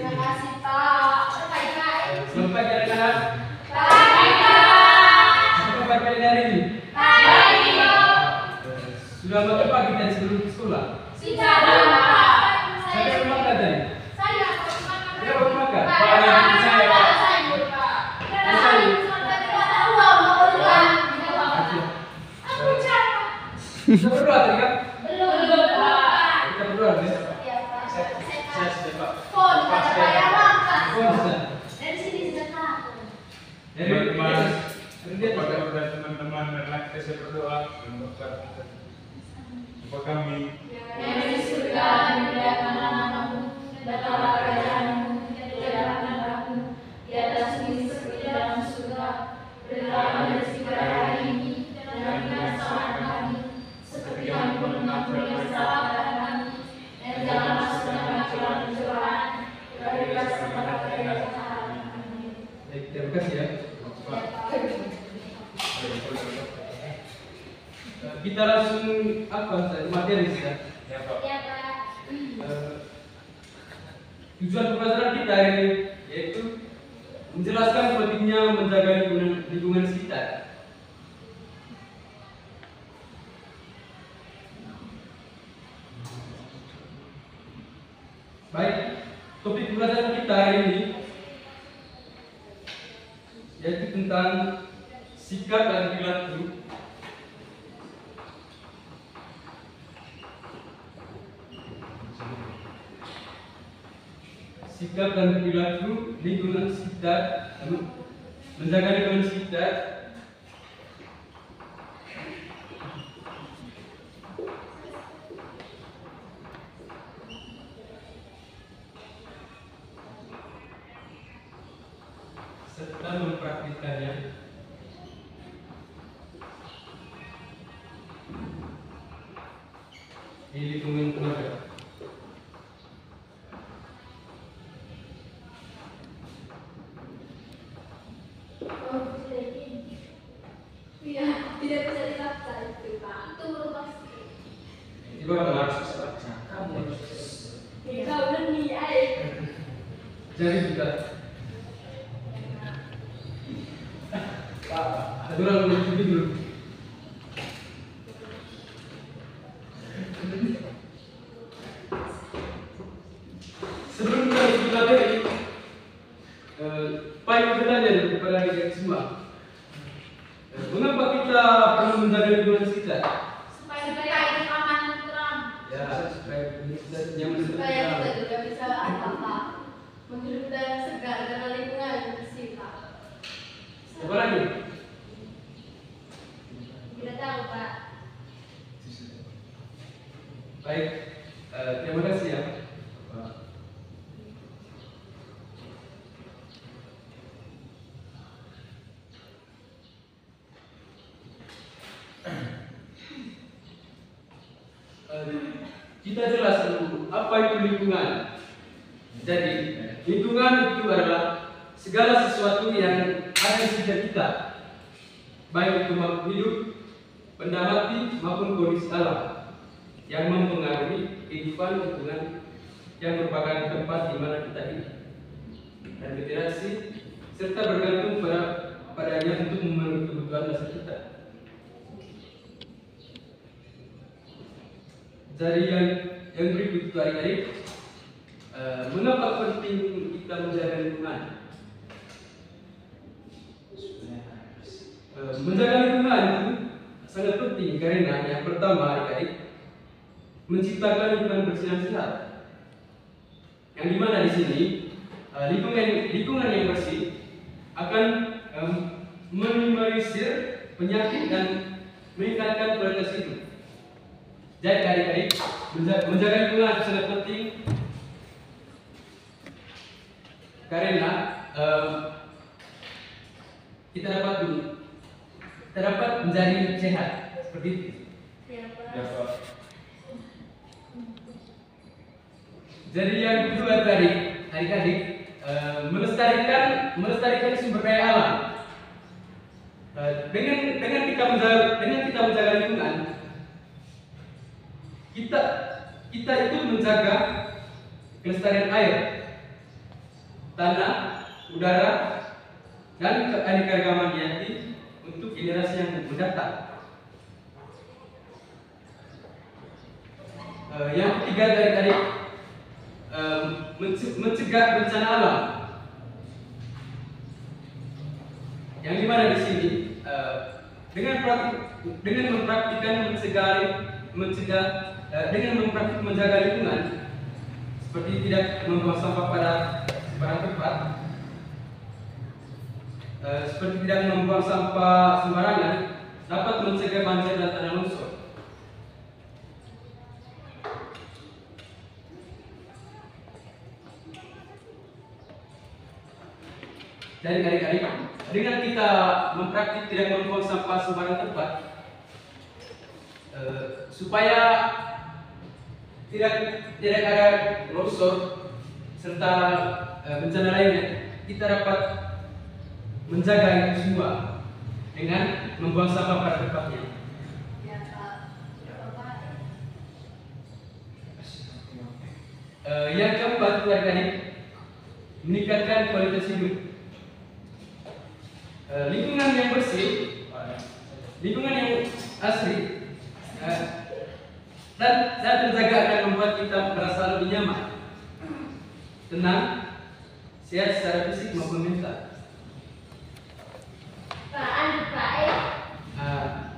Terima kasih Pak. Selamat pagi anak-anak. Pagi Pak. Selamat pagi hari ini. Pagi Pak. Sudah makan pagi dan sebelum sekolah? Sudah Pak. Saya belum makan tadi. Saya belum makan. Saya belum makan. Pak, Pak, ini saya Pak. saya belum Pak. Saya. Aku capek. Kita berdoa tadi kan? Belum Pak. Kita berdoa ya. Iya Pak. Saya sudah Pak. Pon, ada bayar makan. Oh, bisa. Dari sini sudah tahu. Dari Teman-teman, dia kepada teman-teman, marilah kita berdoa untuk kami. Yang di surga, dimuliakan namamu, datanglah kerajaanmu, jadilah kehendakmu di atas bumi seperti dalam surga. Berilah kami rezeki pada hari ini, dan ampunilah kesalahan kami, seperti kami pun mengampuni yang salah pada kami, dan jangan masukkan kami ke dalam pencobaan, tetapi bebaskan kami dari yang jahat. Amin. Baik, terima kasih ya. Kita langsung materi sudah. Ya Pak. Ya Pak. Tujuan pembelajaran kita hari ini yaitu menjelaskan pentingnya menjaga lingkungan sekitar. Baik, topik pembelajaran kita hari ini yaitu tentang sikap dan perilaku lingkungan sekitar, menjaga lingkungan sekitar. Serta mempraktikkannya. Di lingkungan keluarga. Iya, tidak bisa dibaca itu Pak. Itu merupakan Itu kamu harus bisa baca. Kamu harus. kau dan dia air. Jadi juga. Pak, aturan lebih dulu. Sebelum kita masuk materi, Pak ingin bertanya kepada adik semua. Mengapa kita perlu menjaga lingkungan sekitar? Supaya kita hidup aman dan tenang. Ya, supaya bisa nyaman dan Supaya kita tenang. juga bisa apa menghirup udara segar dan lingkungan yang bersih Pak. Apa lagi? Tidak tahu Pak. Baik, terima kasih ya. Pak. Kita jelas dulu apa itu lingkungan. Jadi lingkungan itu adalah segala sesuatu yang ada di sekitar kita, baik itu makhluk hidup, benda mati maupun kondisi alam yang mempengaruhi kehidupan lingkungan yang merupakan tempat di mana kita hidup dan berinteraksi serta bergantung padanya untuk memenuhi kebutuhan dasar kita. Jadi yang berikut itu adik-adik, mengapa penting kita menjaga lingkungan? Menjaga lingkungan itu sangat penting karena yang pertama adik-adik menciptakan lingkungan bersih dan sehat. Yang dimana di sini lingkungan yang bersih akan meminimalisir penyakit dan meningkatkan kualitas hidup. Jadi adik-adik menjaga lingkungan sangat penting karena kita dapat menjadi sehat seperti itu. Ya Pak. Ya Pak. Jadi yang kedua tadi adik-adik melestarikan sumber daya alam. Dengan kita menjaga lingkungan, kita itu menjaga kelestarian air, tanah, udara, dan keanekaragaman hayati untuk generasi yang mendatang. Yang ketiga dari mencegah bencana alam. Yang dimana di sini dengan mempraktikkan dengan mempraktik menjaga lingkungan seperti tidak membuang sampah pada sembarang tempat, seperti tidak membuang sampah sembarangan, dapat mencegah banjir dan tanah longsor. Dari adik-adik, dengan kita mempraktik tidak membuang sampah sembarang tempat, supaya tidak ada longsor serta bencana lainnya, kita dapat menjaga itu semua dengan membuang sampah pada tempatnya. Yang keempat, adik-adik, meningkatkan kualitas hidup. Lingkungan yang bersih, lingkungan yang asri, dan terjaga akan membuat kita merasa lebih nyaman, tenang, sehat secara fisik maupun mental.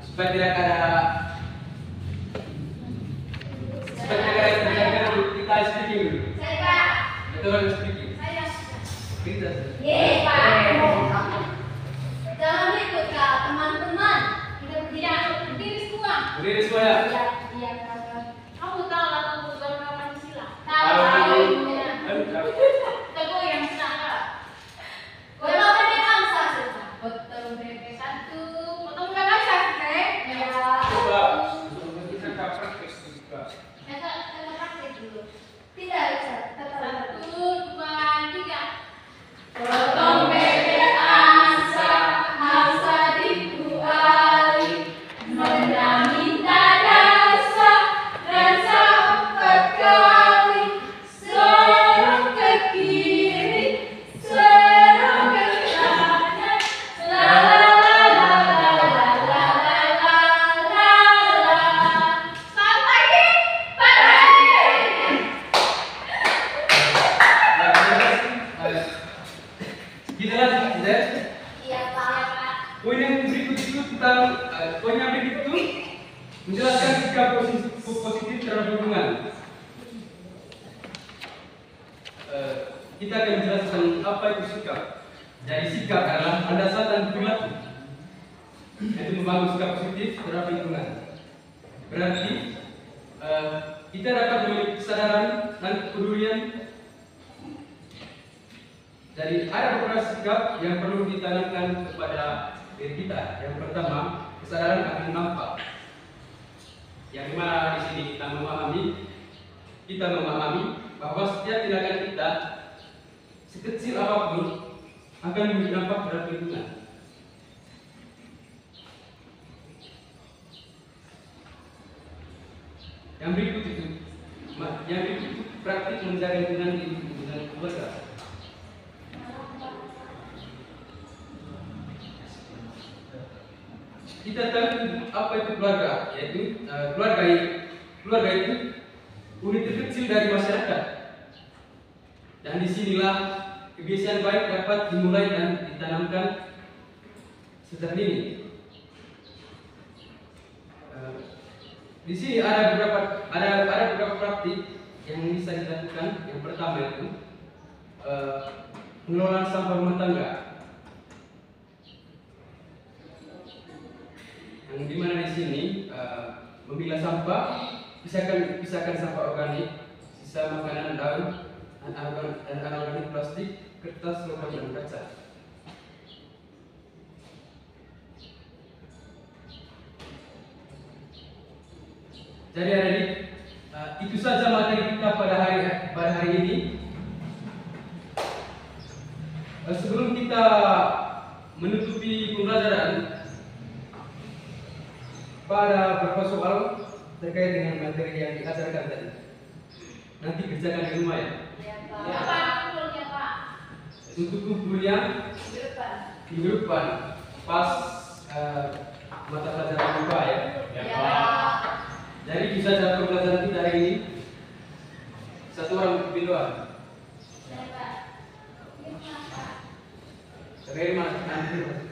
Supaya tidak ada terjaga kita speaking dulu. Kita orang speaking. Kita. Jangan ikut Kak, teman-teman. Kita berdiri semua. Berdiri semua ya. Iya Kak. Kamu tahu lah tentang beberapa Pancasila? Tahu. Teguh yang senang Kak. Potong bebek bangsa saja. Potong bebek satu. Potong bebek bangsa saja. Ya. Coba kita praktek juga. Kita praktek dulu. Tidak bisa. Satu, dua, tiga. Potong bebek angsa. Angsa dikuali, meminta rasa, rasa empat kali, serong ke kiri, serong ke kanan, la la la la la la la la la. Selamat pagi, Pak Rani. Kita lanjut, ya. Iya Pak. Poin yang berikut itu tentang poin yang berikut itu menjelaskan sikap positif terhadap lingkungan. Kita akan menjelaskan apa itu sikap. Jadi sikap adalah landasan dan perilaku, yaitu membangun sikap positif terhadap lingkungan. Berarti kita dapat memiliki kesadaran dan kepedulian. Jadi ada beberapa sikap yang perlu ditanamkan kepada diri kita. Yang pertama, kesadaran akan dampak. Yang dimana di sini kita memahami bahwa setiap tindakan kita sekecil apapun akan memberi dampak terhadap lingkungan. Yang berikut itu praktik menjaga lingkungan di lingkungan keluarga. Kita tahu apa itu keluarga, yaitu keluarga itu unit terkecil dari masyarakat. Dan disinilah kebiasaan baik dapat dimulai dan ditanamkan sejak dini. Di sini ada beberapa praktik yang bisa dilakukan. Yang pertama itu pengelolaan sampah rumah tangga. Yang dimana di sini memilah sampah, pisahkan sampah organik, sisa makanan, daun, dan anorganik plastik, kertas, logam, dan kaca. Jadi adik, itu saja materi kita pada hari ini. Sebelum kita menutupi pembelajaran, pada beberapa soal terkait dengan materi yang diajarkan tadi. Nanti kerjakan di rumah ya. Ya Pak. Ya Pak, betul ya Pak. untuk kumpulnya minggu depan pas mata pelajaran IPA ya. Ya, Ya, Pak. Pak. Jadi bisa cara pembelajaran kita hari ini satu orang doang. Ya, Pak. Tapi mana?